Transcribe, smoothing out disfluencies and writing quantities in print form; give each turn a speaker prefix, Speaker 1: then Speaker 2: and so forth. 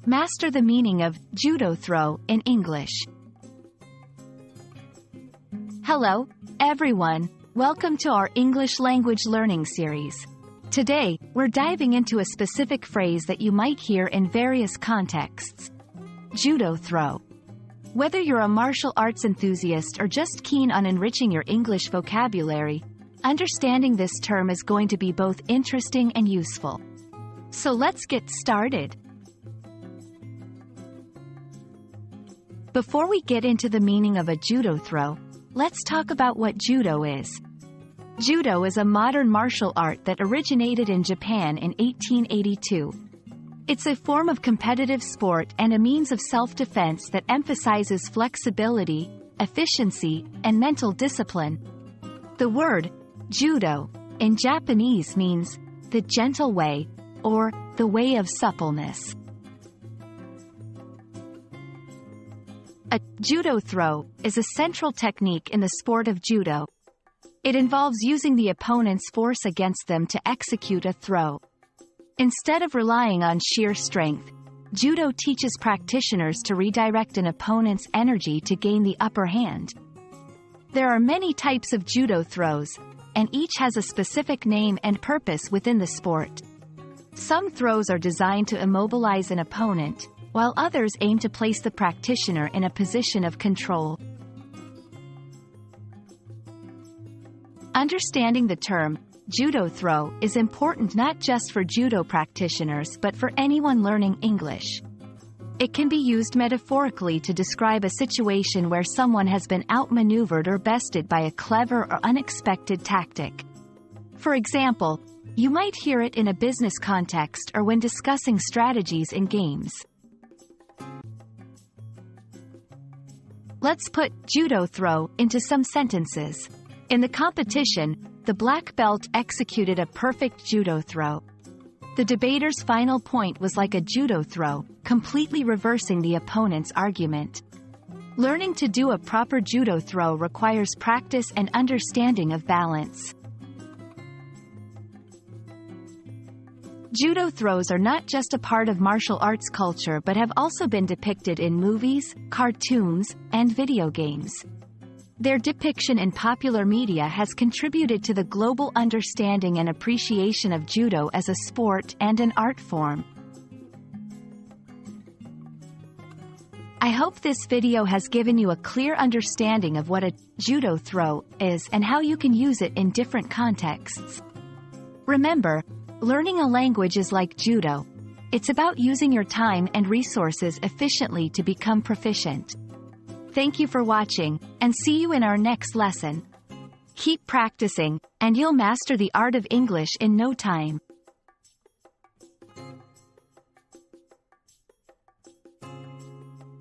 Speaker 1: Master the meaning of judo throw in English. Hello, everyone. Welcome to our English language learning series. Today, we're diving into a specific phrase that you might hear in various contexts. Judo throw. Whether you're a martial arts enthusiast or just keen on enriching your English vocabulary, understanding this term is going to be both interesting and useful. So let's get started. Before we get into the meaning of a judo throw, let's talk about what judo is. Judo is a modern martial art that originated in Japan in 1882. It's a form of competitive sport and a means of self-defense that emphasizes flexibility, efficiency, and mental discipline. The word judo in Japanese means the gentle way or the way of suppleness. A judo throw is a central technique in the sport of judo. It involves using the opponent's force against them to execute a throw. Instead of relying on sheer strength, judo teaches practitioners to redirect an opponent's energy to gain the upper hand. There are many types of judo throws, and each has a specific name and purpose within the sport. Some throws are designed to immobilize an opponent, while others aim to place the practitioner in a position of control. Understanding the term judo throw is important not just for judo practitioners but for anyone learning English. It can be used metaphorically to describe a situation where someone has been outmaneuvered or bested by a clever or unexpected tactic. For example, you might hear it in a business context or when discussing strategies in games. Let's put judo throw into some sentences. In the competition, the black belt executed a perfect judo throw. The debater's final point was like a judo throw, completely reversing the opponent's argument. Learning to do a proper judo throw requires practice and understanding of balance. Judo throws are not just a part of martial arts culture but have also been depicted in movies, cartoons, and video games. Their depiction in popular media has contributed to the global understanding and appreciation of judo as a sport and an art form. I hope this video has given you a clear understanding of what a judo throw is and how you can use it in different contexts. Remember, learning a language is like judo. It's about using your time and resources efficiently to become proficient. Thank you for watching, and see you in our next lesson. Keep practicing, and you'll master the art of English in no time.